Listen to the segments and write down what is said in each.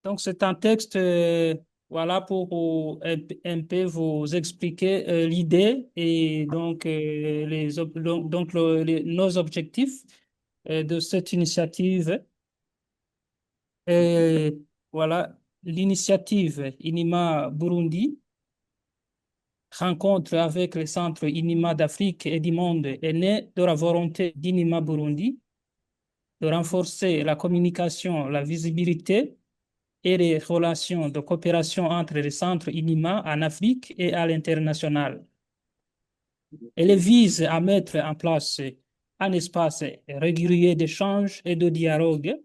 Donc, c'est un texte, voilà, pour un peu vous expliquer l'idée et donc, nos objectifs de cette initiative. Et voilà, l'initiative INIMA Burundi, rencontre avec le centre INIMA d'Afrique et du monde, est née de la volonté d'INIMA Burundi de renforcer la communication, la visibilité et les relations de coopération entre les centres INIMA en Afrique et à l'international. Elle vise à mettre en place un espace régulier d'échange et de dialogue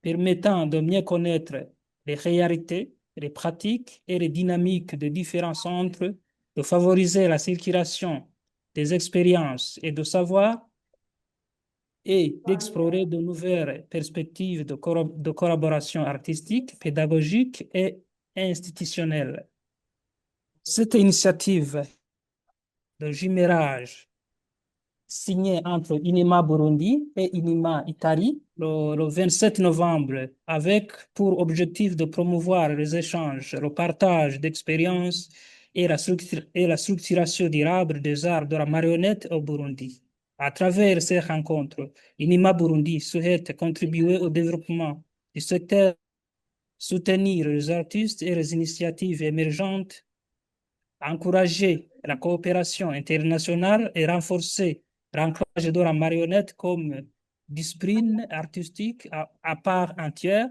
permettant de mieux connaître les réalités, les pratiques et les dynamiques de différents centres, de favoriser la circulation des expériences et de savoir et d'explorer de nouvelles perspectives de collaboration artistique, pédagogique et institutionnelle. Cette initiative de jumelage signée entre INIMA Burundi et INIMA Italie le 27 novembre avec pour objectif de promouvoir les échanges, le partage d'expériences et la structuration durable des arts de la marionnette au Burundi. À travers ces rencontres, INIMA Burundi souhaite contribuer au développement du secteur, soutenir les artistes et les initiatives émergentes, encourager la coopération internationale et renforcer l'ancrage de la marionnette comme discipline artistique à part entière,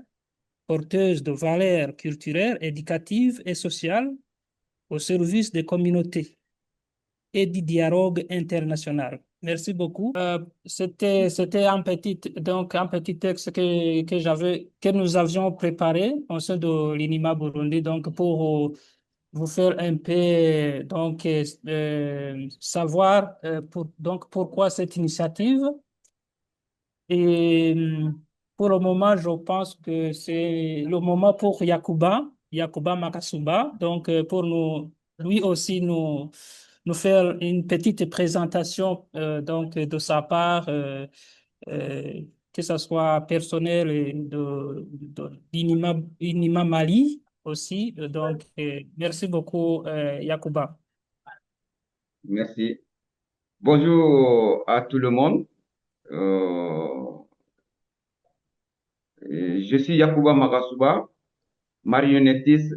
porteuse de valeurs culturelles, éducatives et sociales au service des communautés et du dialogue international. Merci beaucoup. C'était un petit texte que nous avions préparé au sein de l'INIMA Burundi, donc pour vous faire un peu savoir donc pourquoi cette initiative. Et pour le moment, je pense que c'est le moment pour Yakuba Makasuba, donc pour lui aussi nous faire une petite présentation de sa part, euh, que ce soit personnel et d'Inima Mali aussi. Merci beaucoup, Yakuba. Merci. Bonjour à tout le monde. Euh, je suis Yacouba Magasuba, marionnettiste,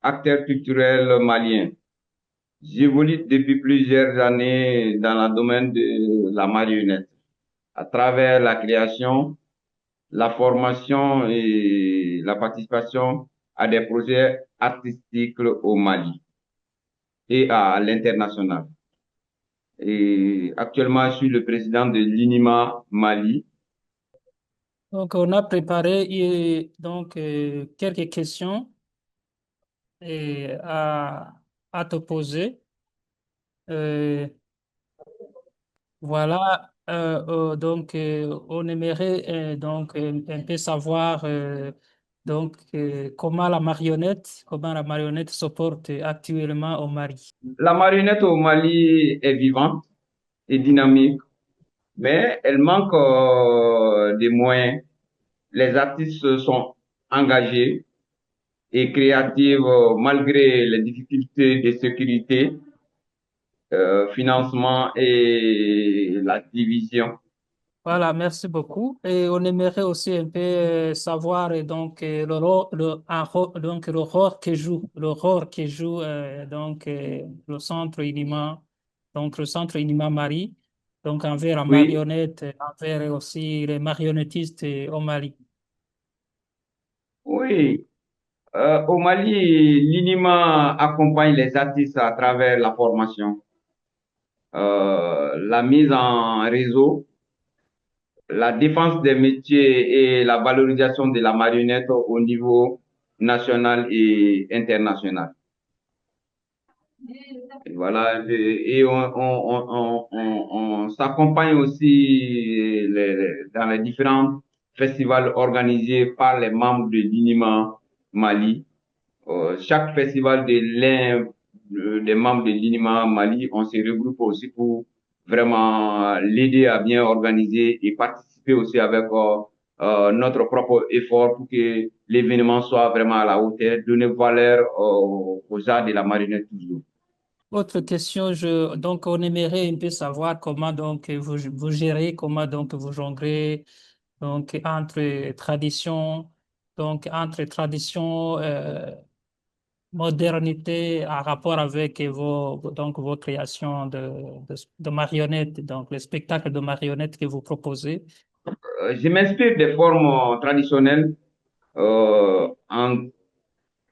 acteur culturel malien. J'évolue depuis plusieurs années dans le domaine de la marionnette, à travers la création, la formation et la participation à des projets artistiques au Mali et à l'international. Et actuellement, je suis le président de l'INIMA Mali. Donc, on a préparé quelques questions à te poser. Euh, voilà, on aimerait un peu savoir comment la marionnette se porte actuellement au Mali. La marionnette au Mali est vivante et dynamique, mais elle manque des moyens. Les artistes sont engagés et créatifs malgré les difficultés de sécurité, financement et la division. Voilà, merci beaucoup. Et on aimerait aussi un peu savoir le rôle que joue le centre INIMA, donc le centre INIMA Mali, donc envers la Oui, marionnette, envers aussi les marionnettistes au Mali. oui. Au Mali, l'INIMA accompagne les artistes à travers la formation, la mise en réseau, la défense des métiers et la valorisation de la marionnette au niveau national et international. Et voilà, et on s'accompagne aussi dans les différents festivals organisés par les membres de l'INIMA Mali. Chaque festival de l'un des membres de l'INIMA Mali, on se regroupe aussi pour vraiment l'aider à bien organiser et participer aussi avec notre propre effort pour que l'événement soit vraiment à la hauteur, donner valeur aux arts de la marionnette toujours. Autre question, donc on aimerait un peu savoir comment donc vous gérez, comment donc vous jonglez donc entre tradition, modernité en rapport avec vos créations de marionnettes, donc le spectacle de marionnettes que vous proposez. Je m'inspire des formes traditionnelles en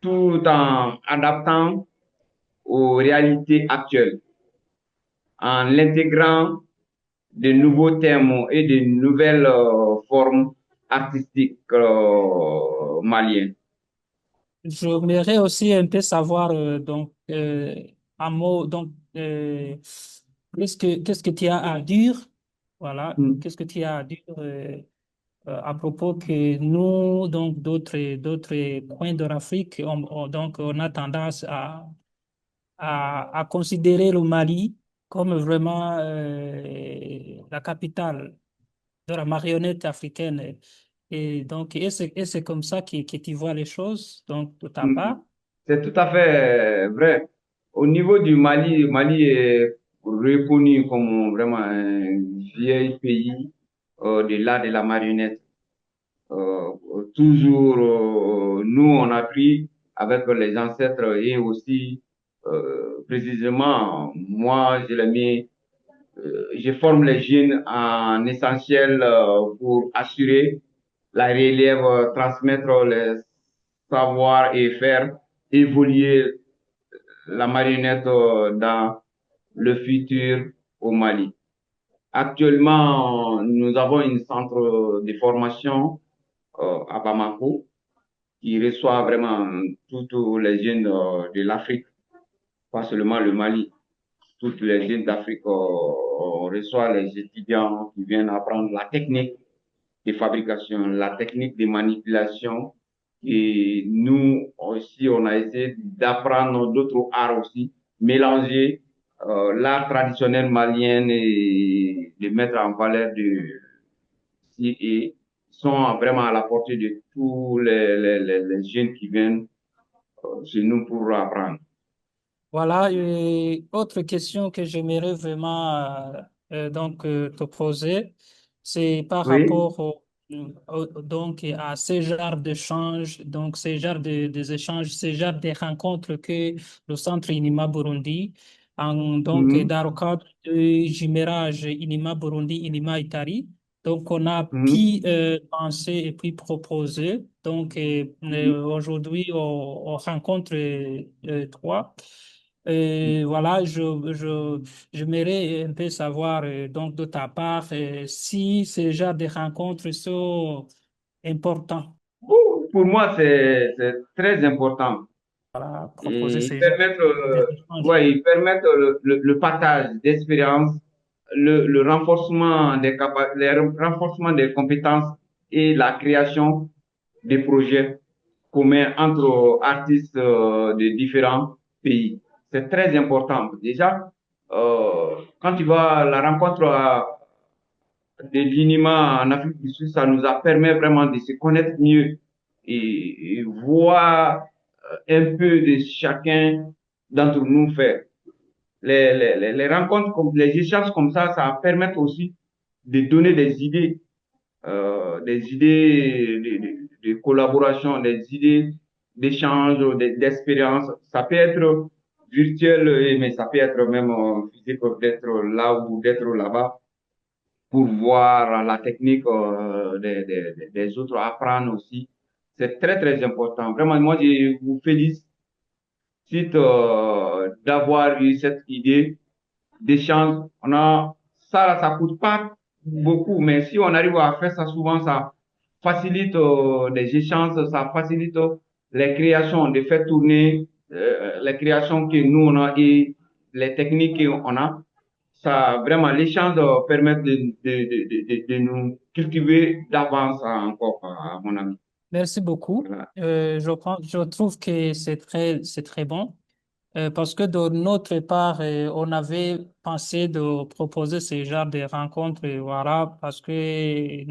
tout en adaptant aux réalités actuelles, en l'intégrant de nouveaux thèmes et de nouvelles formes artistiques maliennes. J'aimerais aussi un peu savoir un mot qu'est-ce que tu as à dire, voilà, Mm. qu'est-ce que tu as à dire à propos que nous, donc d'autres coins de l'Afrique, donc on a tendance à considérer le Mali comme vraiment la capitale de la marionnette africaine. Et c'est comme ça que tu vois les choses, donc de ta Mm. part. C'est tout à fait vrai. Au niveau du Mali, le Mali est reconnu comme vraiment un vieil pays de l'art de la marionnette. Toujours, nous, on a pris avec les ancêtres et aussi, précisément, moi, je forme les jeunes en essentiel pour assurer la relève, transmettre les savoirs et faire évoluer la marionnette dans le futur au Mali. Actuellement, nous avons un centre de formation à Bamako qui reçoit vraiment tous les jeunes de l'Afrique, pas seulement le Mali. Toutes les jeunes d'Afrique, on reçoit les étudiants qui viennent apprendre la technique de fabrication, la technique de manipulation. Et nous aussi, on a essayé d'apprendre d'autres arts aussi, mélanger l'art traditionnel malien et de mettre en valeur et sont vraiment à la portée de tous les jeunes qui viennent chez nous pour apprendre. Voilà, et autre question que j'aimerais vraiment te poser, c'est par Oui. rapport donc à ces genres d'échanges, donc ces genres des échanges, ces genres de rencontres que le Centre Inima Burundi, Mhm. dans le cadre du jumérage Inima Burundi, Inima Itari, donc on a Mhm. pu penser et puis proposer. Mhm. Aujourd'hui, on rencontre trois. Et voilà, j'aimerais un peu savoir donc de ta part si ces genres de rencontres sont importants. Pour moi, c'est très important. Voilà, proposer Et ils ces genres permettent, d'échanges. ouais, ils permettent le partage d'expériences, le renforcement le renforcement des compétences et la création des projets communs entre artistes de différents pays. C'est très important. Déjà, quand tu vas à la rencontre de l'INIMA en Afrique du Sud, ça nous a permis vraiment de se connaître mieux et voir un peu de chacun d'entre nous faire. Les rencontres, comme, les échanges comme ça permet aussi de donner des idées de collaboration, des idées d'échange, d'expérience. Ça peut être virtuel, mais ça peut être même physique, d'être là ou d'être là-bas pour voir la technique des autres, apprendre aussi. C'est très, très important. Vraiment, moi, je vous félicite d'avoir eu cette idée d'échange. Ça coûte pas beaucoup, mais si on arrive à faire ça souvent, ça facilite les échanges, ça facilite les créations, de faire tourner les créations que nous on a et les techniques qu'on a. Ça, vraiment, l'échange permet de nous cultiver d'avance encore, à mon ami. Merci beaucoup. Voilà. Je trouve que c'est très bon. Parce que de notre part, on avait pensé de proposer ce genre de rencontres, voilà, parce que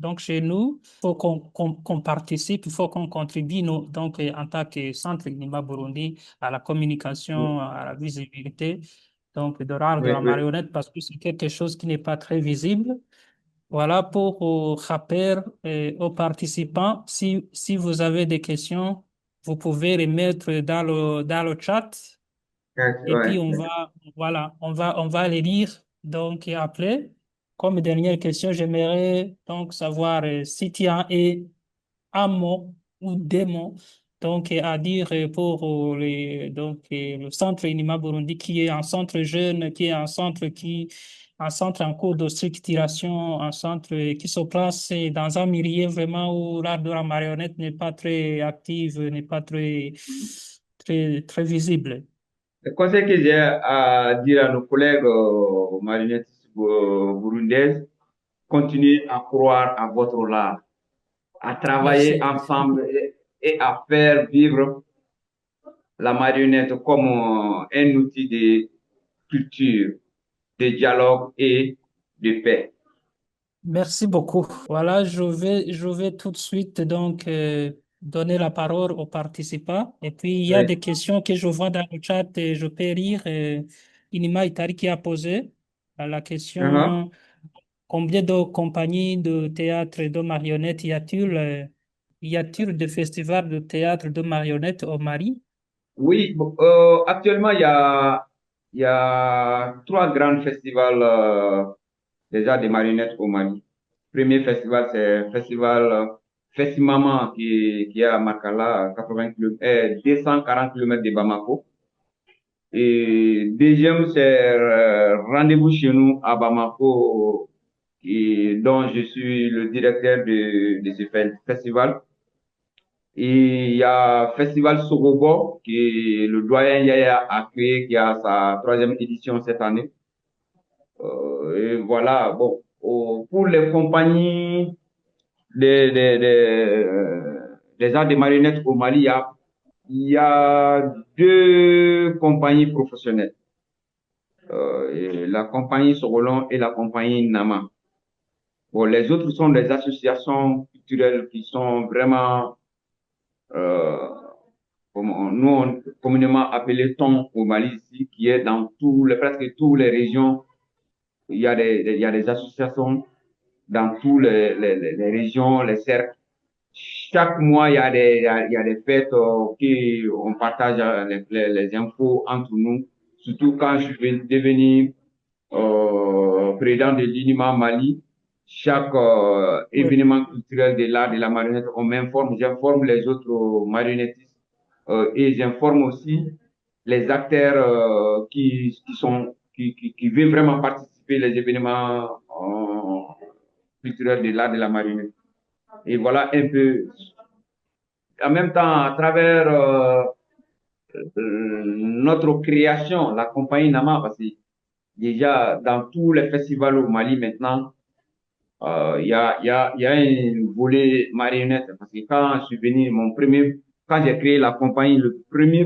Donc, chez nous, il faut qu'on participe, il faut qu'on contribue, nous, donc, en tant que Centre Inima Burundi, à la communication, à la visibilité, donc, de l'art de Oui, la oui. marionnette, parce que c'est quelque chose qui n'est pas très visible. Voilà pour rappeler aux participants, si vous avez des questions, vous pouvez les mettre dans le chat et puis Ouais. voilà, on va les lire. Donc, et après, comme dernière question, j'aimerais donc savoir si tu as un mot ou des mots donc, à dire pour le centre Inima Burundi, qui est un centre jeune, qui est un centre en cours de structuration, un centre qui se place dans un milieu vraiment où l'art de la marionnette n'est pas très actif, n'est pas très visible. Le conseil que j'ai à dire à nos collègues marionnettes burundaises, continuez à croire à votre art, à travailler Merci. ensemble et à faire vivre la marionnette comme un outil de culture, de dialogue et de paix. Merci beaucoup. Voilà, je vais tout de suite donc donner la parole aux participants. Et puis, il y a Oui. des questions que je vois dans le chat et je peux lire. Inima Itari qui a posé la Uh-huh. question, combien de compagnies de théâtre et de marionnettes y a-t-il de festivals de théâtre de marionnettes au Mali? Oui, bon, actuellement, il y a trois grands festivals des arts des marionnettes au Mali. Premier festival, c'est le festival Festimama qui est à Makala, à 80 km, 240 km de Bamako. Et deuxième, c'est Rendez-vous chez nous à Bamako, dont je suis le directeur de ce festival. Et il y a Festival Sorobo, qui le doyen Yaya a créé, qui a sa troisième édition cette année. Et voilà, bon, pour les compagnies des arts de marionnettes au Mali, il y a deux compagnies professionnelles. Et la compagnie Sorolon et la compagnie Nama. Bon, les autres sont des associations culturelles qui sont vraiment, euh, nous on communément appelé ton au Mali ici, qui est dans presque toutes les régions. Il y a des associations dans toutes les régions, les cercles. Chaque mois, il y a des fêtes qui on partage les infos entre nous. Surtout quand je suis devenu président de l'INIMA Mali, chaque Oui, événement culturel de l'art de la marionnette, on m'informe, j'informe les autres marionnettistes et j'informe aussi les acteurs qui veulent vraiment participer les événements culturels de l'art de la marionnette. Et voilà un peu. En même temps, à travers notre création, la compagnie Nama, parce que déjà dans tous les festivals au Mali maintenant, il y a un volet marionnette. Parce que quand je suis venu, quand j'ai créé la compagnie, le premier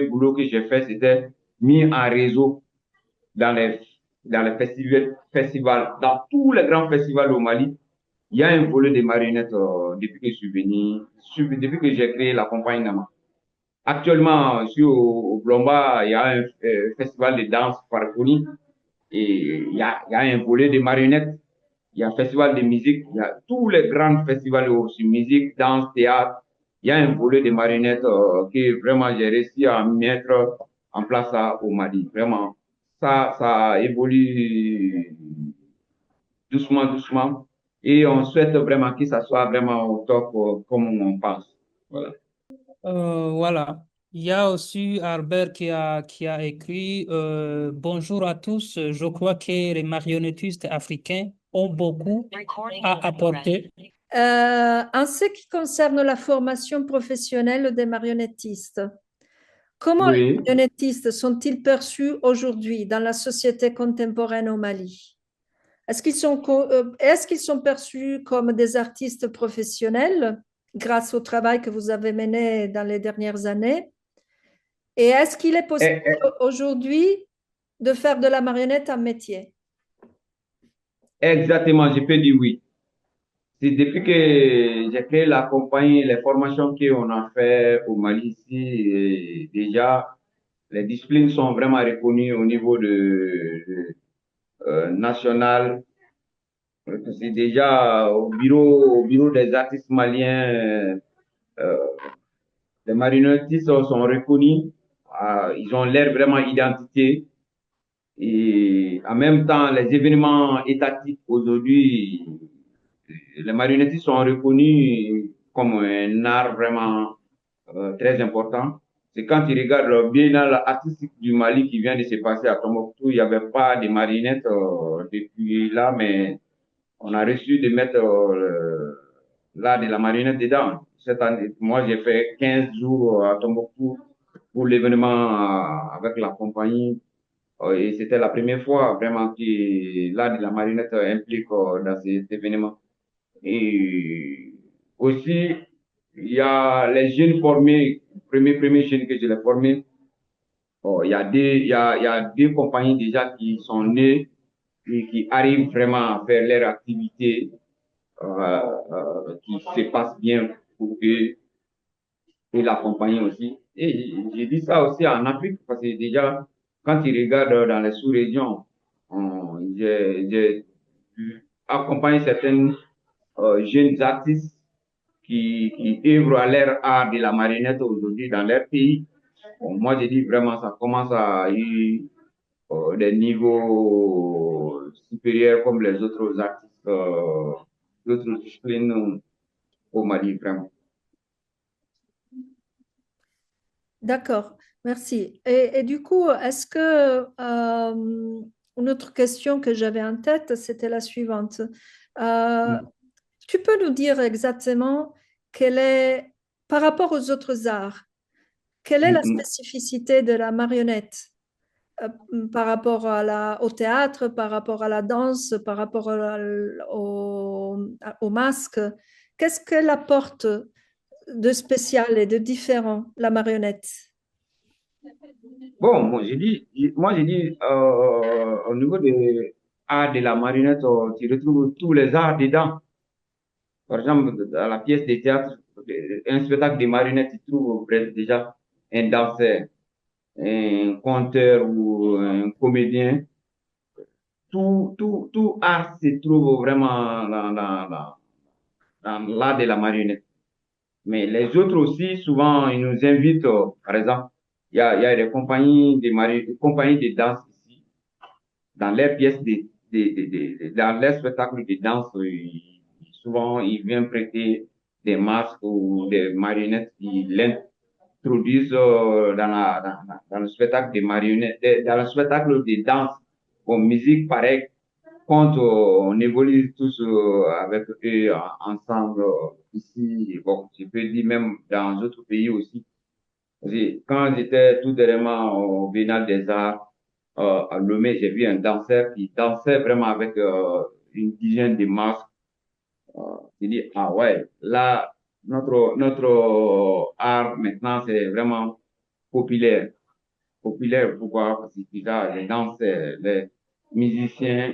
boulot que j'ai fait, c'était mis en réseau dans dans les festivals, dans tous les grands festivals au Mali. Il y a un volet de marionnettes depuis que je suis venu, depuis que j'ai créé la compagnie Nama. Actuellement, je suis au Blomba, il y a un festival de danse Farfoni et il y a un volet de marionnettes, il y a un festival de musique, il y a tous les grands festivals aussi, musique, danse, théâtre. Il y a un volet de marionnettes que vraiment j'ai réussi à mettre en place au Mali. Vraiment, ça évolue doucement, doucement. Et on souhaite vraiment que ça soit vraiment au top comme on pense. Voilà. voilà. Il y a aussi Albert qui a écrit Bonjour à tous. Je crois que les marionnettistes africains ont beaucoup à apporter. En ce qui concerne la formation professionnelle des marionnettistes, comment les Oui. marionnettistes sont-ils perçus aujourd'hui dans la société contemporaine au Mali? Est-ce qu'ils sont perçus comme des artistes professionnels grâce au travail que vous avez mené dans les dernières années? Et est-ce qu'il est possible Eh, eh, aujourd'hui de faire de la marionnette un métier? exactement, je peux dire oui. c'est depuis que j'ai créé la compagnie, les formations qu'on a fait au Mali ici, et déjà, les disciplines sont vraiment reconnues au niveau national. C'est déjà au bureau des artistes maliens, euh, les marionnettistes sont reconnus. Ils ont l'air vraiment identité. Et en même temps, les événements étatiques aujourd'hui, les marionnettistes sont reconnus comme un art vraiment très important. C'est quand tu regardes le biennale artistique du Mali qui vient de se passer à Tombouctou, il n'y avait pas de marionnettes depuis là, mais on a reçu de mettre l'art de la marionnette dedans. Cette année, moi, j'ai fait 15 jours à Tombouctou pour l'événement avec la compagnie. Et c'était la première fois vraiment que l'art de la marionnette implique dans cet événement. Et aussi, il y a les jeunes formés, premier jeunes que je l'ai formé. Oh, il y a deux compagnies déjà qui sont nées et qui arrivent vraiment à faire leur activité, qui se passe bien pour eux et la compagnie aussi. Et j'ai dit ça aussi en Afrique parce que déjà, quand tu regardes dans les sous-régions, j'ai accompagné certains jeunes artistes qui œuvrent à leur art de la marionnette aujourd'hui dans leur pays. Bon, moi, j'ai dit vraiment, ça commence à eu des niveaux supérieurs comme les autres artistes d'autres disciplines au Mali, vraiment. D'accord, merci. Et du coup, est-ce que une autre question que j'avais en tête, c'était la suivante. Euh, Mm. Tu peux nous dire exactement quelle est, par rapport aux autres arts, quelle est la Mm. spécificité de la marionnette par rapport au théâtre, par rapport à la danse, par rapport au masque? Qu'est-ce qu'elle apporte de spécial et de différent, la marionnette? Bon, moi, j'ai dit, au niveau de art de la marionnette, tu retrouves tous les arts dedans. Par exemple, dans la pièce de théâtre, un spectacle de marionnettes, tu trouves presque déjà un danseur, un conteur ou un comédien. Tout art se trouve vraiment dans l'art de la marionnette. Mais les autres aussi, souvent, ils nous invitent, par exemple, il y a des compagnies des compagnies de danse ici, dans leurs pièces dans leurs spectacles de danse, souvent, ils viennent prêter des masques ou des marionnettes qui l'introduisent dans le spectacle de marionnettes, dans le spectacle de danse, en musique pareil, quand on évolue tous avec eux ensemble ici, bon, je peux dire même dans d'autres pays aussi. Quand j'étais tout dernièrement au Biennale des Arts à Lomé, j'ai vu un danseur qui dansait vraiment avec une dizaine de masques. J'ai dit, ah ouais, là, notre art maintenant, c'est vraiment populaire. Populaire, pourquoi? Parce que déjà, les danseurs, les musiciens,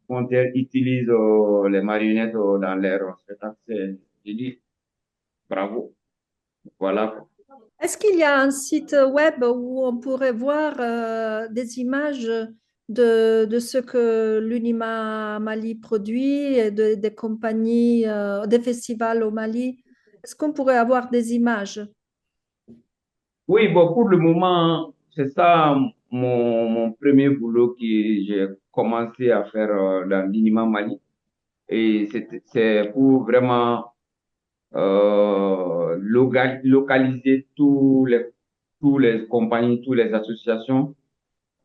conteurs utilisent les marionnettes dans leur spectacle. J'ai dit, bravo. Voilà. Est-ce qu'il y a un site web où on pourrait voir des images de ce que l'UNIMA Mali produit, et des compagnies, des festivals au Mali? Est-ce qu'on pourrait avoir des images? Oui, bon, pour le moment, c'est ça mon premier boulot que j'ai commencé à faire dans l'Inima Mali. Et c'est pour vraiment localiser tous les compagnies, toutes les associations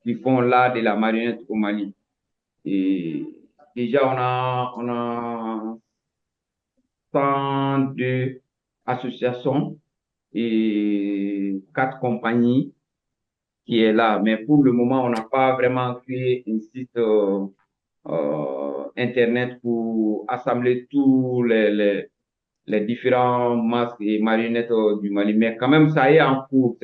qui font l'art de la marionnette au Mali. Et déjà, on a 102 associations et 4 compagnies qui est là. Mais pour le moment, on n'a pas vraiment créé un site Internet pour assembler tous les différents masques et marionnettes du Mali. Mais quand même, ça est en cours.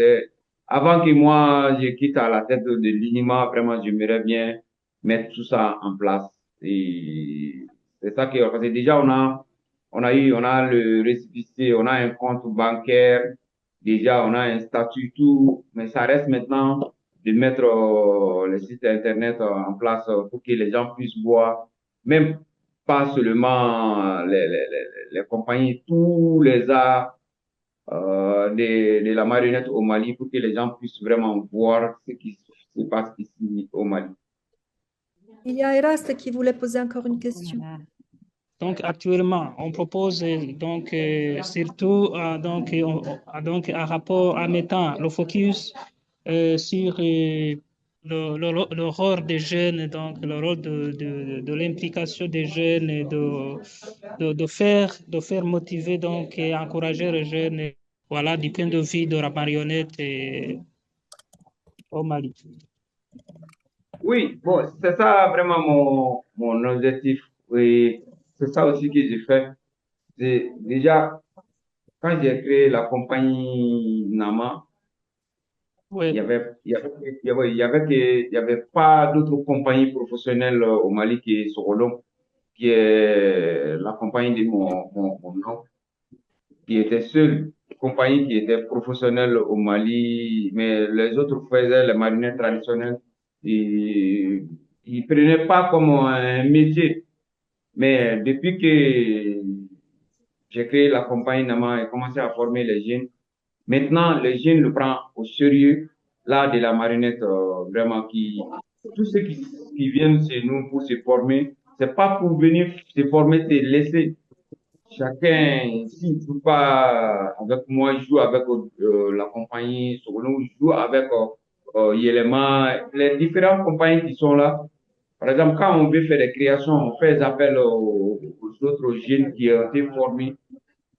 Avant que moi, je quitte à la tête de l'INIMA, vraiment, j'aimerais bien mettre tout ça en place. Et c'est ça que, parce que déjà, on a on a le récépissé, on a un compte bancaire, déjà on a un statut, tout, mais ça reste maintenant de mettre le site internet en place pour que les gens puissent voir, même pas seulement les compagnies, tous les arts de la marionnette au Mali pour que les gens puissent vraiment voir ce qui se passe ici au Mali. Il y a Eraste qui voulait poser encore une question. Donc, actuellement, on propose surtout donc, un rapport en mettant le focus sur le rôle des jeunes, donc le rôle de l'implication des jeunes, et de faire motiver donc, et encourager les jeunes, voilà, du point de vue de la marionnette au Mali. Oui, bon, c'est ça vraiment mon objectif. Oui, c'est ça aussi que j'ai fait. Déjà, quand j'ai créé la compagnie Nama, Oui, il y avait pas d'autres compagnies professionnelles au Mali que Sorolong, qui est la compagnie de mon oncle, qui était seule compagnie qui était professionnelle au Mali, mais les autres faisaient les marionnettes traditionnelles. Et ils prenaient pas comme un métier. Mais depuis que j'ai créé la compagnie Nama et commencé à former les jeunes, maintenant les jeunes le prennent au sérieux, l'art de la marionnette, vraiment tous ceux qui viennent chez nous pour se former, c'est pas pour venir se former, c'est laisser. Chacun, s'il ne joue pas avec moi, il joue avec la compagnie Sogolon, il joue avec Yelema, les différentes compagnies qui sont là. Par exemple, quand on veut faire des créations, on fait appel aux autres jeunes qui ont été formés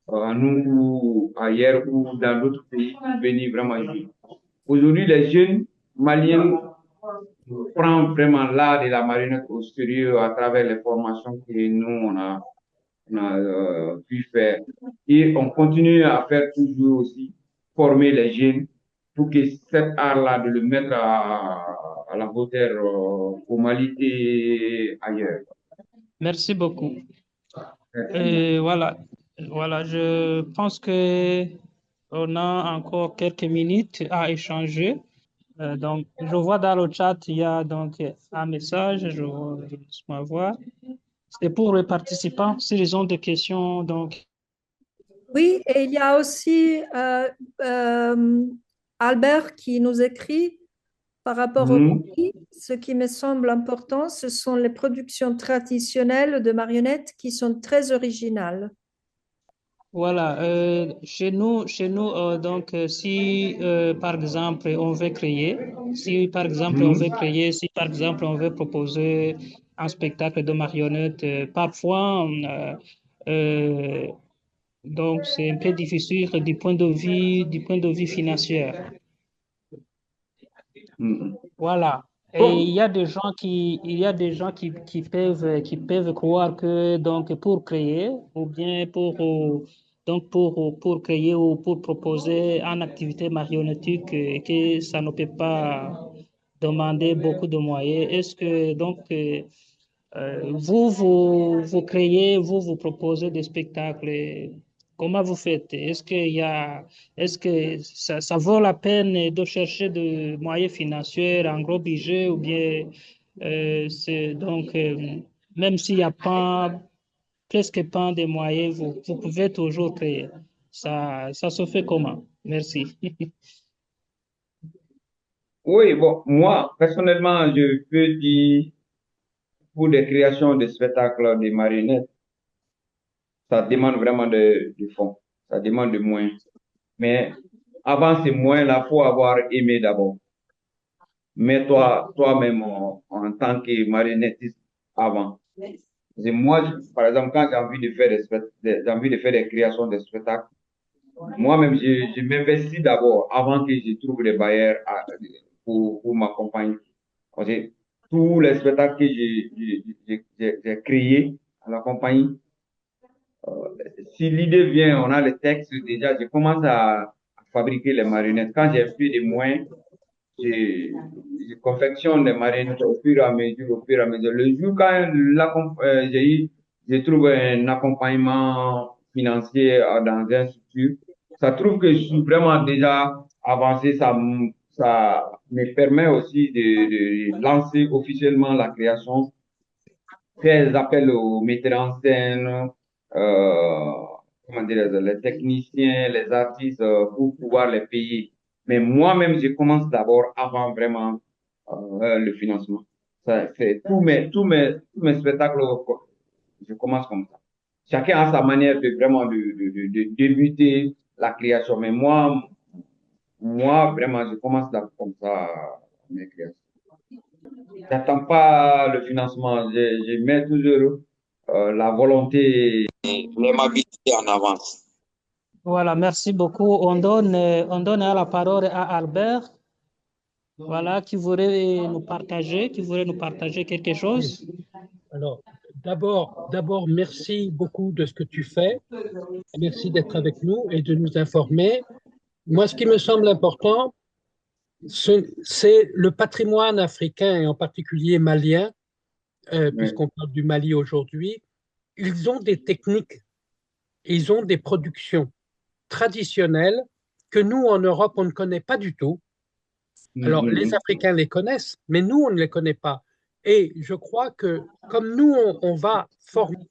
à nous ou ailleurs ou dans d'autres pays pour venir vraiment jouer. Aujourd'hui, les jeunes maliens prennent vraiment l'art de la marionnette au sérieux à travers les formations que nous, on a pu faire. Et on continue à faire toujours aussi, former les jeunes pour que cet art-là, de le mettre à la hauteur au Mali et ailleurs. merci beaucoup. Voilà, voilà, je pense que on a encore quelques minutes à échanger. Donc, je vois dans le chat, il y a donc un message, je laisse-moi voir. C'est pour les participants, s'ils ont des questions, donc. Oui, et il y a aussi Albert qui nous écrit par rapport au Mhm. Mali. Ce qui me semble important, ce sont les productions traditionnelles de marionnettes qui sont très originales. Voilà, chez nous si par exemple on veut créer, si par exemple on veut Mhm. créer, si par exemple on veut proposer un spectacle de marionnettes, parfois, euh, donc c'est un peu difficile du point de vue financier. Mhm. Voilà. Et Bon, il y a des gens qui peuvent croire que donc pour créer ou bien pour créer ou pour proposer une activité marionnettique que ça ne peut pas demander beaucoup de moyens. Est-ce que donc vous créez, vous proposez des spectacles. Comment vous faites? Est-ce que ça vaut la peine de chercher des moyens financiers, un gros budget, ou bien même s'il n'y a pas, presque pas de moyens, vous pouvez toujours créer. Ça se fait comment? Merci. oui, bon, moi, personnellement, je peux dire, pour des créations de spectacles de marionnettes, ça demande vraiment de fonds, ça demande de moyens. Mais avant ces moyens-là, faut avoir aimé d'abord. Mais toi-même, en tant que marionnettiste avant. Et moi, par exemple, quand j'ai envie de faire j'ai envie de faire des créations de spectacles, moi-même, je m'investis d'abord avant que je trouve des bailleurs pour m'accompagner. Parce que tous les spectacles que j'ai créés à la compagnie, si l'idée vient, on a le texte déjà, je commence à fabriquer les marionnettes. Quand j'ai plus de moyens, je, je confectionne des marionnettes au fur et à mesure, au fur et à mesure. Le jour quand j'ai eu je trouve un accompagnement financier dans un structure. Ça trouve que je suis vraiment déjà avancé. Ça me permet aussi de lancer officiellement la création, faire des appels aux metteurs en scène, euh, comment dire, les techniciens, les artistes pour pouvoir les payer. Mais moi-même, je commence d'abord avant vraiment le financement. Ça, c'est tous mes spectacles, je commence comme ça. Chacun a sa manière de vraiment de débuter la création. Mais moi, vraiment, je commence comme ça mes créations. J'attends pas le financement. Je mets toujours la volonté et l'aimabilité en avance. Voilà, merci beaucoup. On donne la parole à Albert, voilà, qui voudrait nous partager quelque Oui. chose. Alors, d'abord, merci beaucoup de ce que tu fais. Merci d'être avec nous et de nous informer. Moi, ce qui me semble important, c'est le patrimoine africain et en particulier malien, Oui. puisqu'on parle du Mali aujourd'hui. Ils ont des techniques, ils ont des productions traditionnelles que nous, en Europe, on ne connaît pas du tout. Alors, les Mhm. Africains les connaissent, mais nous, on ne les connaît pas. Et je crois que comme nous, on va former,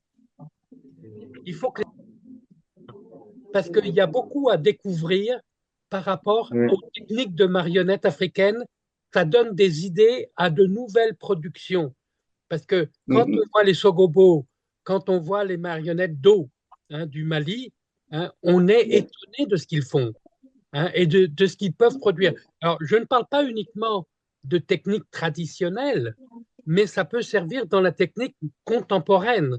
il faut que, parce qu'il y a beaucoup à découvrir par rapport Oui. aux techniques de marionnettes africaines. Ça donne des idées à de nouvelles productions. Parce que quand on Mhm. voit les sogobos, quand on voit les marionnettes d'eau du Mali, on est Oui. étonné de ce qu'ils font, et de ce qu'ils peuvent produire. Alors, je ne parle pas uniquement de techniques traditionnelles, mais ça peut servir dans la technique contemporaine.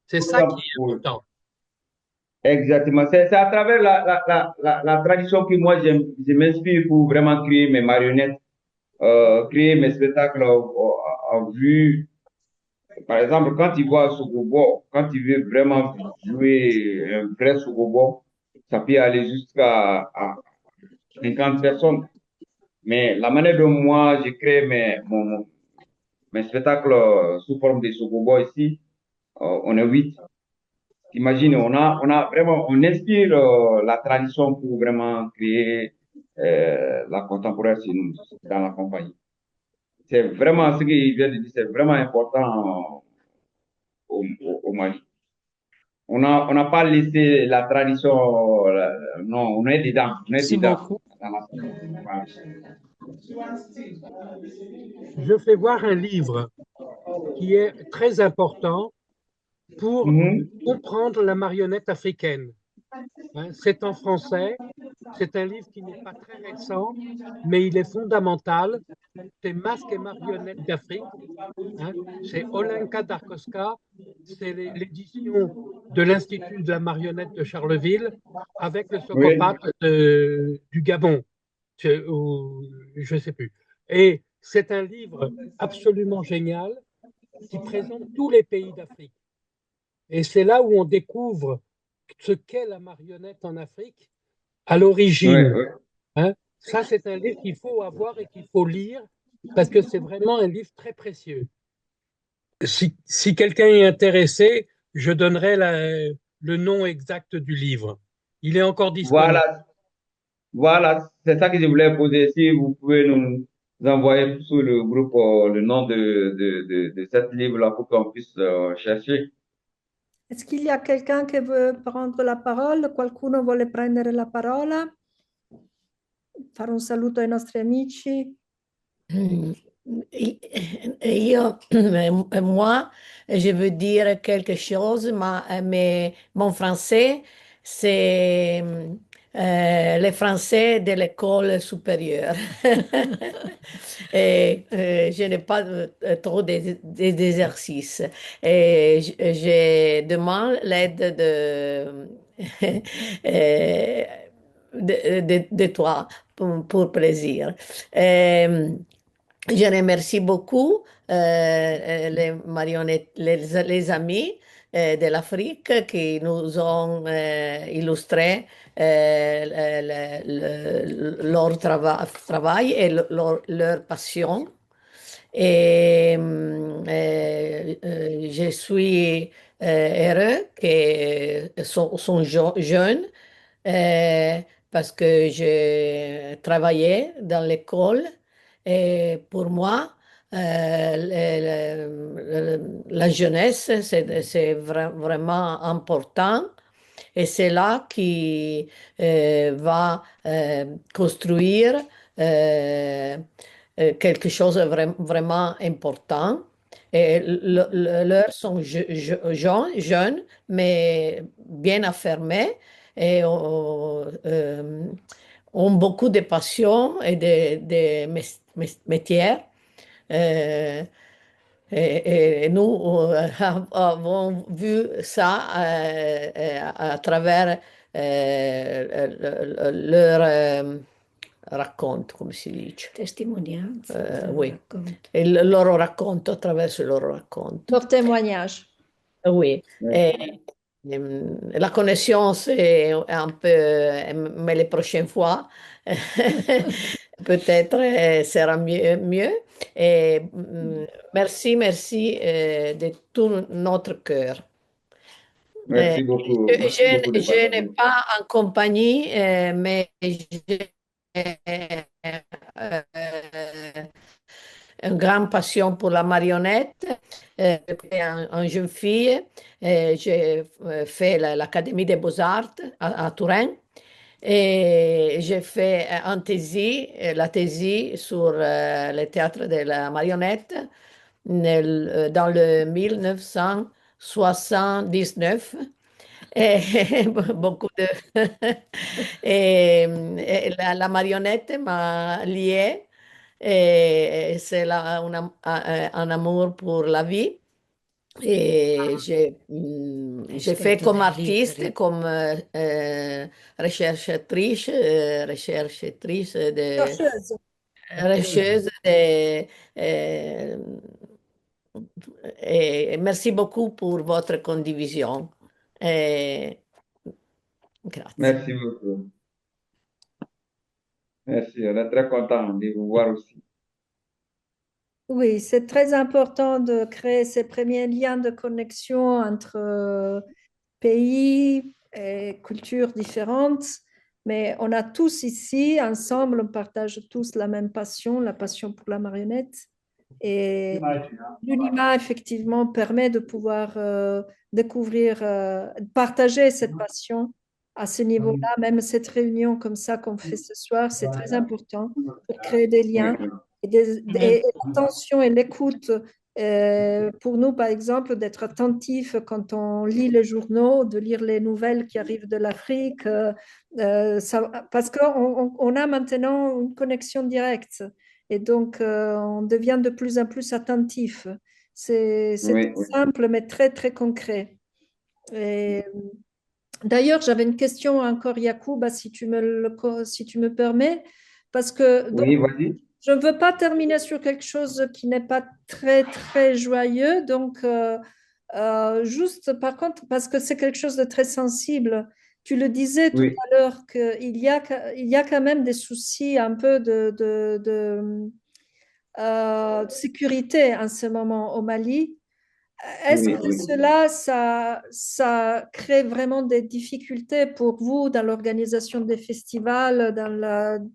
C'est ça qui est Oui. important. Exactement. C'est à travers la tradition que moi, je m'inspire pour vraiment créer mes marionnettes, créer mes spectacles en vue. Par exemple, quand tu vois un Sogobo, quand tu veux vraiment jouer un vrai Sogobo, ça peut aller jusqu'à 50 personnes. Mais la manière dont moi, je crée mes spectacles sous forme de Sogobo ici, on est 8. Imagine, on inspire la tradition pour vraiment créer la contemporaine chez nous, dans la compagnie. C'est vraiment ce qu'il vient de dire, c'est vraiment important au Mali. On n'a pas laissé la tradition, non, on est Merci dedans. beaucoup. Voilà. Je fais voir un livre qui est très important pour Mhm. comprendre la marionnette africaine. C'est en français, c'est un livre qui n'est pas très récent, mais il est fondamental. C'est Masques et marionnettes d'Afrique. C'est Olenka Darkoska, c'est l'édition de l'Institut de la marionnette de Charleville avec le Oui, Socopate du Gabon, je ne sais plus. Et c'est un livre absolument génial qui présente tous les pays d'Afrique. Et c'est là où on découvre ce qu'est la marionnette en Afrique à oui, l'origine. oui. Ça, c'est un livre qu'il faut avoir et qu'il faut lire parce que c'est vraiment un livre très précieux. Si quelqu'un est intéressé, je donnerai le nom exact du livre. Il est encore disponible. Voilà, voilà, c'est ça que je voulais poser. Si vous pouvez nous envoyer sur le groupe le nom de cette livre-là pour qu'on puisse chercher. Est-ce qu'il y a quelqu'un qui veut prendre la parole? Qualcuno vuole prendere la parola? Fare un saluto ai nostri amici? Mm, Io, moi, je veux dire quelque chose, mais mon français, c'est le français de l'école supérieure. Et je n'ai pas trop d'exercices. Et je demande l'aide euh, de toi pour plaisir. Euh, je remercie beaucoup les marionnettes, les amis de l'Afrique qui nous ont illustré leur travail et leur passion. Et je suis heureux qu'ils sont jeunes euh, parce que j'ai travaillé dans l'école et pour moi, la jeunesse, c'est vraiment important et c'est là qui va construire euh, quelque chose de vraiment important. Et leurs sont jeunes, mais bien affirmés et ont beaucoup de passion et de métiers. Euh, et nous avons vu ça à travers leur racconto, come si dice? Testimonianza, Oui, racconto. il loro racconto, attraverso il loro racconto. Leur témoignage. Oui, Merci. la connexion, c'est un peu, mais les prochaines fois, peut-être sera mieux. Et merci de tout notre cœur. Euh, Merci beaucoup. Merci beaucoup de je n'ai partager. pas en compagnie, mais j'ai euh, une grande passion pour la marionnette. J'étais une jeune fille, j'ai fait l'Académie des Beaux-Arts à Turin et j'ai fait la thèse sur le théâtre de la marionnette dans le 1979. Et beaucoup de... et la marionnette m'a liée et c'est un amour pour la vie. Et j'ai fait comme artiste, comme recherchatrice Chercheuse. rechercheuse euh, et merci beaucoup pour votre condivision. Et grazie. Merci beaucoup. Merci. On est très content de vous voir aussi. Oui, c'est très important de créer ces premiers liens de connexion entre pays et cultures différentes, mais on a tous ici, ensemble, on partage tous la même passion, la passion pour la marionnette. Et l'UNIMA, effectivement, permet de pouvoir découvrir, partager cette passion à ce niveau-là. Même cette réunion comme ça qu'on fait ce soir, c'est très important pour créer des Oui, liens oui. et l'attention et l'écoute. Pour nous, par exemple, d'être attentif quand on lit les journaux, de lire les nouvelles qui arrivent de l'Afrique, parce qu'on a maintenant une connexion directe. Et donc, on devient de plus en plus attentif. C'est Oui, oui. simple, mais très, très concret. Et, d'ailleurs, j'avais une question encore, Yacouba, si tu me permets, parce que donc, Oui, vas-y. je ne veux pas terminer sur quelque chose qui n'est pas très, très joyeux. Donc, juste par contre, parce que c'est quelque chose de très sensible, tu le disais tout Oui, à l'heure il y a quand même des soucis un peu de sécurité en ce moment au Mali. Est-ce oui, que oui. cela, ça crée vraiment des difficultés pour vous dans l'organisation des festivals, dans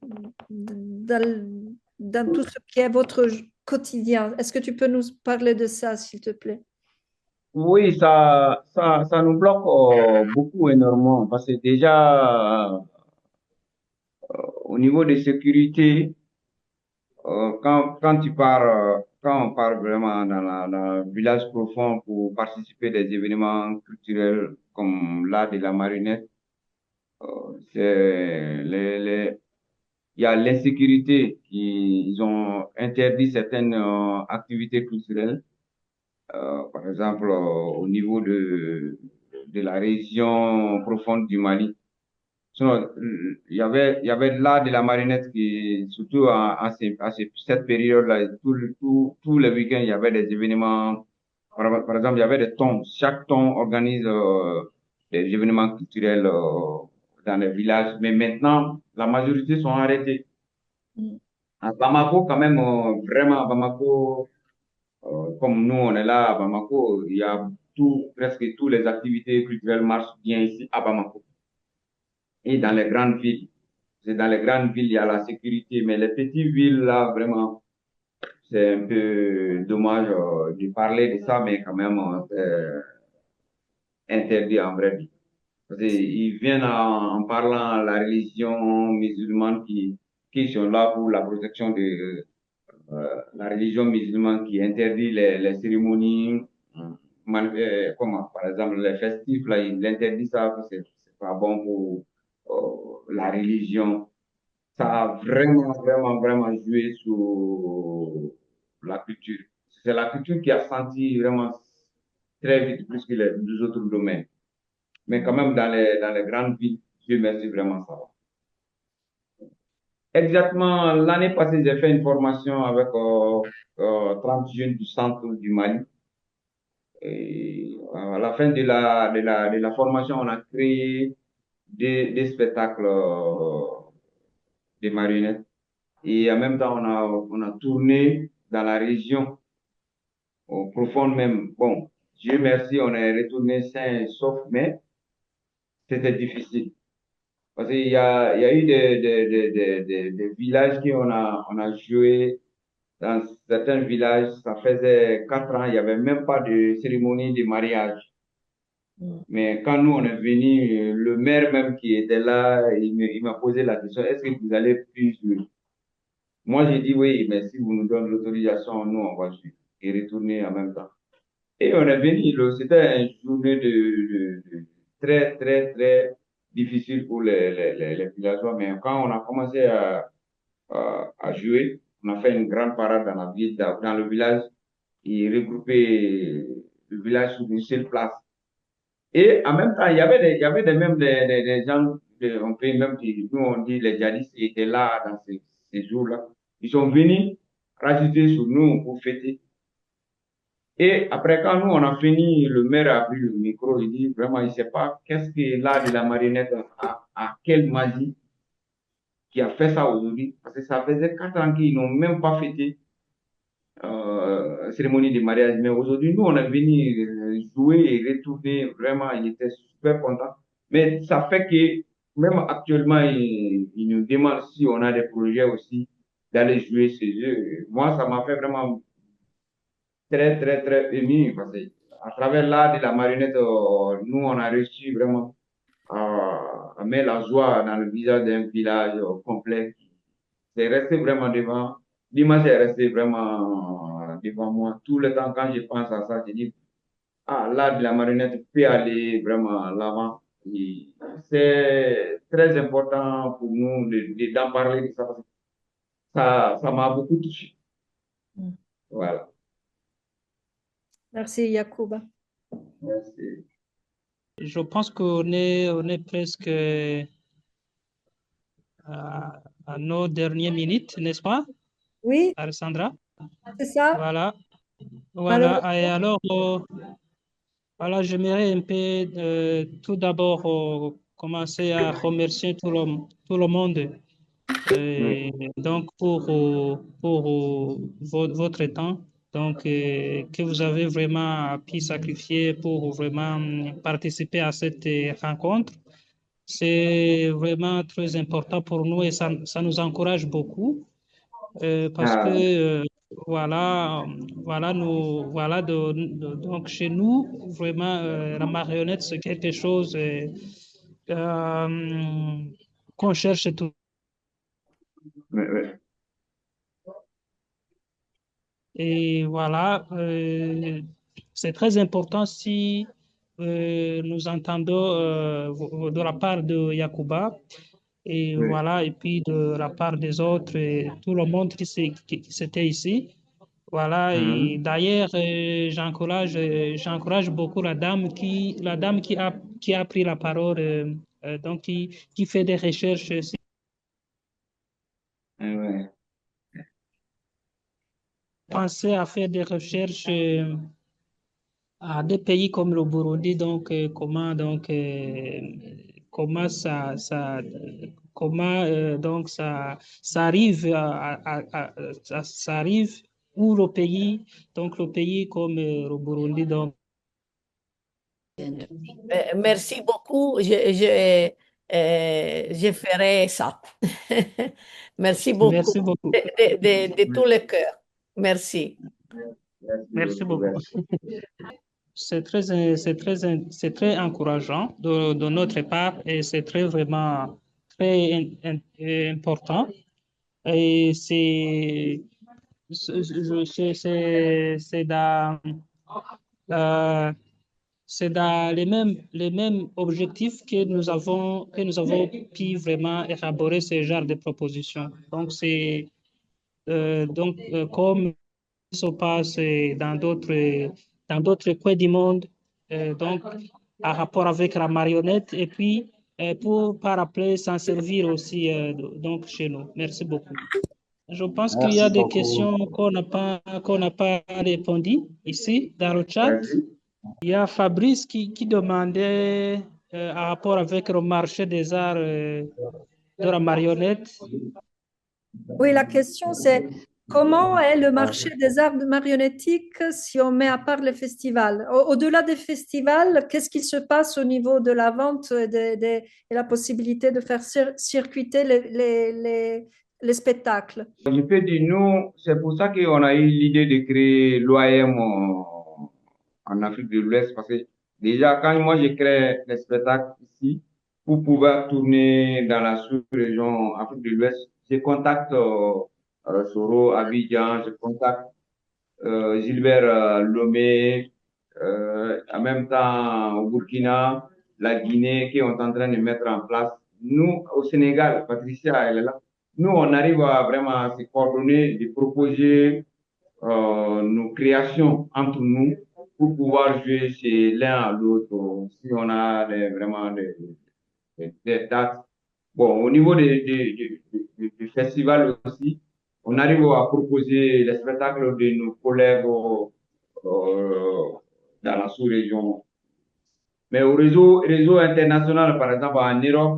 tout ce qui est votre quotidien? Est-ce que tu peux nous parler de ça, s'il te plaît? Oui, ça nous bloque beaucoup énormément parce que déjà, au niveau de sécurité, quand on part vraiment dans le village profond pour participer des événements culturels comme l'art de la marionnette, il y a l'insécurité ils ont interdit certaines activités culturelles, par exemple au niveau de la région profonde du Mali. Sinon, il y avait l'art de la marionnette qui, surtout cette période-là, tous les week-ends, il y avait des événements. Par exemple, il y avait des tons. Chaque ton organise des événements culturels dans les villages. Mais maintenant, la majorité sont arrêtés. Mm. À Bamako, quand même, vraiment, à Bamako, Comme nous, on est là à Bamako, il y a presque toutes les activités culturelles marchent bien ici à Bamako. Et dans les grandes villes, c'est dans les grandes villes, il y a la sécurité, mais les petites villes, là, vraiment, c'est un peu dommage de parler de ça, mais quand même, interdit en vrai. Parce qu'ils viennent en parlant la religion musulmane qui sont là pour la protection de la religion musulmane qui interdit les cérémonies, comment, par exemple, les festifs, là, ils interdisent ça, c'est pas bon pour la religion. Ça a vraiment, vraiment, vraiment joué sur la culture. C'est la culture qui a senti vraiment très vite plus que les autres domaines. Mais quand même, dans les grandes villes, Dieu merci, vraiment, ça va. Exactement, l'année passée, j'ai fait une formation avec 30 jeunes du centre du Mali. Et à la fin de la formation, on a créé des spectacles de marionnettes. Et en même temps, on a tourné dans la région, au profond même. Bon, Dieu merci, on est retourné sain et sauf, mais c'était difficile. Parce il y a eu des villages on a joué dans certains villages, ça faisait 4 ans, il n'y avait même pas de cérémonie de mariage. Mais quand nous, on est venu, le maire même qui était là, il m'a posé la question, est-ce que vous allez plus jouer? Moi, j'ai dit oui, mais si vous nous donnez l'autorisation, nous, on va jouer et retourner en même temps. Et on est venu, c'était une journée très, très, très difficile pour les villageois. Mais quand on a commencé à jouer, on a fait une grande parade dans la ville, dans le village, et regroupé le village sur une seule place. Et en même temps, il y avait même des gens, on peut même dire, nous on dit les djihadistes qui étaient là dans ces jours-là. Ils sont venus rajouter sur nous pour fêter. Et après, quand nous, on a fini, le maire a pris le micro, il dit vraiment, il ne sait pas qu'est-ce que l'art de la marionnette a quelle magie qui a fait ça aujourd'hui. Parce que ça faisait 4 ans qu'ils n'ont même pas fêté cérémonie de mariage. Mais aujourd'hui, nous, on est venu jouer et retourner. Vraiment, il était super content. Mais ça fait que même actuellement, il nous demande si on a des projets aussi d'aller jouer chez eux. Moi, ça m'a fait vraiment très, très, très ému parce que à travers l'art de la marionnette, nous, on a réussi vraiment à mettre la joie dans le visage d'un village complet. C'est resté vraiment devant, l'image est restée vraiment devant moi. Tout le temps, quand je pense à ça, je dis, ah, l'art de la marionnette peut aller vraiment à l'avant. Et c'est très important pour nous d'en parler de ça parce que ça m'a beaucoup touché. Voilà. Merci, Yacouba. Merci. Je pense on est presque à nos dernières minutes, n'est-ce pas, Oui, Alessandra? c'est ça. Voilà. Voilà. Malheureusement, Et alors, voilà, j'aimerais un peu tout d'abord commencer à remercier tout le monde. Oui. Donc, pour votre temps, donc, que vous avez vraiment pu sacrifier pour vraiment participer à cette rencontre. C'est vraiment très important pour nous et ça nous encourage beaucoup parce que Ah, donc chez nous vraiment la marionnette c'est quelque chose euh, qu'on cherche tout. oui, oui. Et voilà, c'est très important si nous entendons de la part de Yacouba et Oui. voilà, et puis de la part des autres, et tout le monde qui s'était ici. Voilà, et Mhm. d'ailleurs, j'encourage beaucoup qui a pris la parole, donc qui fait des recherches. Oui. Penser à faire des recherches à des pays comme le Burundi, donc comment comment donc ça arrive ça arrive ou le pays comme le Burundi. Donc, Merci beaucoup. Je ferai ça. Merci beaucoup merci beaucoup. de tout le cœur. Merci. Merci beaucoup. beaucoup. C'est très encourageant de notre part et c'est vraiment très important. Et c'est euh, c'est dans les mêmes objectifs que nous avons pu vraiment élaborer ce genre de propositions. Donc, comme se passe dans d'autres coins du monde, donc, en rapport avec la marionnette, et puis, par après, s'en servir aussi donc, chez nous. Merci beaucoup. Je pense qu'il y a Merci des beaucoup. questions qu'on n'a pas répondu ici dans le chat. Merci. Il y a Fabrice qui demandait en rapport avec le marché des arts de la marionnette. Oui, la question c'est comment est le marché des arts marionnettiques si on met à part les festivals? Au-delà des festivals, qu'est-ce qu'il se passe au niveau de la vente et la possibilité de faire circuiter les spectacles? Je peux dire, nous, c'est pour ça qu'on a eu l'idée de créer l'OAM en Afrique de l'Ouest, parce que déjà, quand moi je crée les spectacles ici, pour pouvoir tourner dans la sous-région Afrique de l'Ouest, je contacte Soro, Abidjan, je contacte Gilbert Lomé, en même temps au Burkina, la Guinée, qui sont en train de mettre en place. Nous, au Sénégal, Patricia, elle est là. Nous, on arrive à vraiment se coordonner, de proposer nos créations entre nous pour pouvoir jouer chez l'un à l'autre. Si on a vraiment des dates. Bon, au niveau du festival aussi, on arrive à proposer les spectacles de nos collègues dans la sous-région. Mais au réseau international, par exemple, en Europe,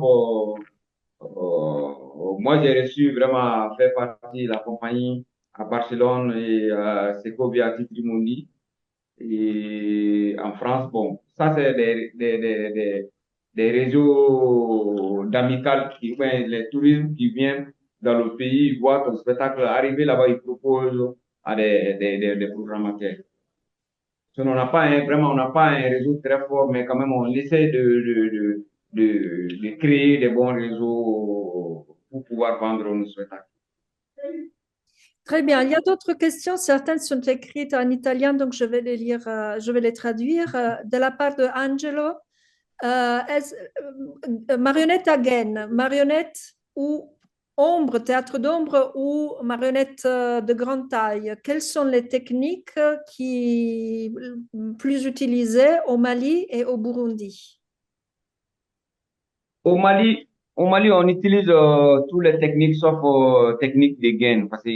moi, j'ai reçu vraiment faire partie de la compagnie à Barcelone et à Segovia Trimondi. Et en France, bon, ça, c'est des réseaux d'amicales qui font les touristes qui viennent dans le pays, ils voient ton spectacle arriver là-bas, ils proposent à des programmateurs. On n'a pas vraiment, on n'a pas un réseau très fort, mais quand même, on essaie de créer des bons réseaux pour pouvoir vendre nos spectacles. Très bien. Il y a d'autres questions. Certaines sont écrites en italien, donc je vais les lire, je vais les traduire. De la part de Angelo, marionnette à gaine, marionnette ou ombre, théâtre d'ombre ou marionnette de grande taille. Quelles sont les techniques qui plus utilisées au Mali et au Burundi? Au Mali, on utilise toutes les techniques sauf techniques de gain, parce que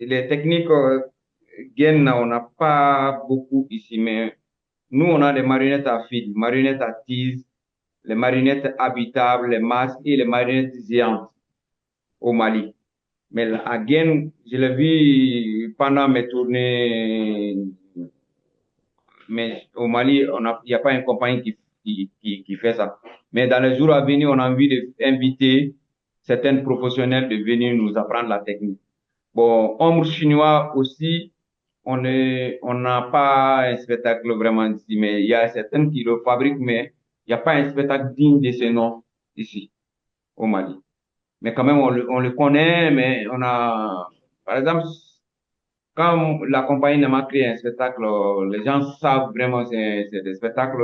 les techniques gain, on n'a pas beaucoup ici, mais nous, on a des marionnettes à fil, marionnettes à tise, les marionnettes habitables, les masques et les marionnettes géantes au Mali. Mais à gain, je l'ai vu pendant mes tournées, mais au Mali, il n'y a pas une compagnie qui fait ça. Mais dans les jours à venir, on a envie d'inviter certains professionnels de venir nous apprendre la technique. Bon, ombre chinois aussi, on n'a pas un spectacle vraiment ici, mais il y a certains qui le fabriquent, mais il n'y a pas un spectacle digne de ce nom ici, au Mali. Mais quand même, on le connaît, mais par exemple, quand la compagnie m'a créé un spectacle, les gens savent vraiment c'est des spectacles,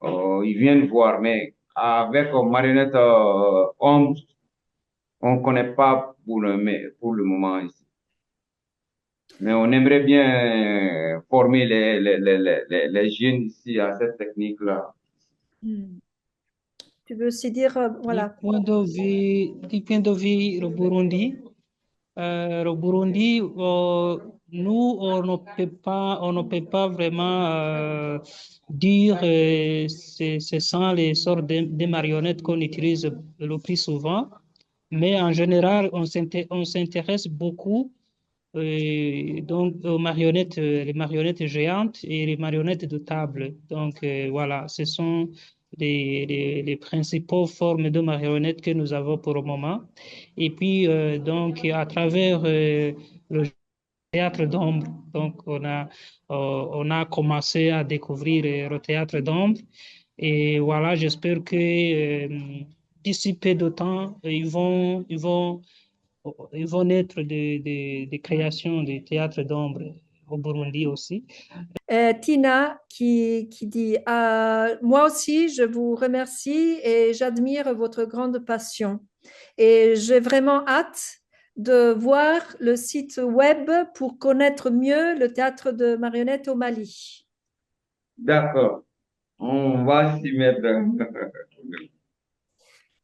ils viennent voir, mais avec marionnette homme, on ne connaît pas pour le moment ici. Mais on aimerait bien former les jeunes ici à cette technique-là. Tu veux aussi dire, voilà. Du point de vue le Burundi, nous, on ne peut pas vraiment dire ce sont les sortes de marionnettes qu'on utilise le plus souvent, mais en général, on s'intéresse beaucoup donc les marionnettes géantes et les marionnettes de table. Donc voilà, ce sont les principaux formes de marionnettes que nous avons pour le moment. Et puis donc à travers le théâtre d'ombre, donc on a commencé à découvrir le théâtre d'ombre. Et voilà, j'espère que d'ici peu de temps, ils vont naître des créations de théâtre d'ombre au Burundi aussi. Tina qui dit moi aussi, je vous remercie et j'admire votre grande passion. Et j'ai vraiment hâte de voir le site web pour connaître mieux le théâtre de marionnettes au Mali. D'accord. On va s'y mettre.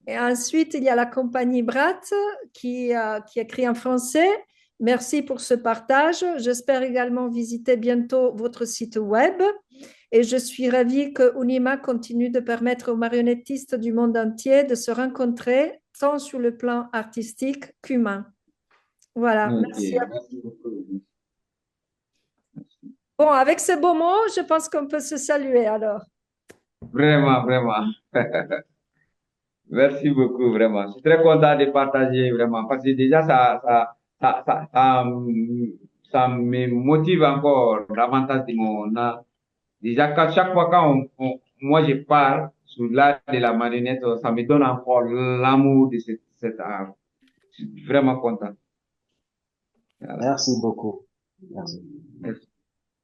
Et ensuite, il y a la compagnie Brat qui écrit en français. Merci pour ce partage. J'espère également visiter bientôt votre site web. Et je suis ravie que Unima continue de permettre aux marionnettistes du monde entier de se rencontrer, tant sur le plan artistique qu'humain. Voilà, Ok, merci à vous. merci beaucoup. Bon, avec ces beaux mots, je pense qu'on peut se saluer alors. Vraiment, vraiment. Merci beaucoup, vraiment. Je suis très content de partager, vraiment, parce que déjà, ça me motive encore davantage de déjà, chaque fois moi, je parle sur l'art de la marionnette, ça me donne encore l'amour de cet art. Je suis vraiment content. Voilà. Merci beaucoup. Merci. Merci.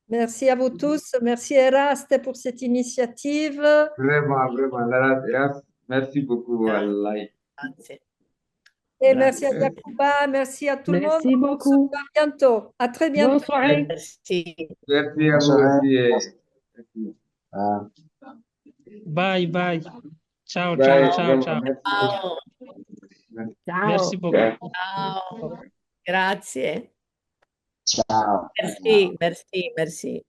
Merci à vous tous. Merci Eraste pour cette initiative. Vraiment, vraiment. Merci beaucoup, Wallahi. Grazie. Et merci à Merci. Yacouba, merci à tout le monde. Merci On se beaucoup. voit bientôt. À très bientôt. Bonne soirée. Merci. Merci à Bonne vous soirée. aussi. Merci. Ah. Bye, bye. Ciao, ciao, Bye, ciao, vraiment, ciao. merci. Ciao. Ciao. Merci beaucoup. Bye. Ciao. Grazie. Ciao. Merci, merci, merci.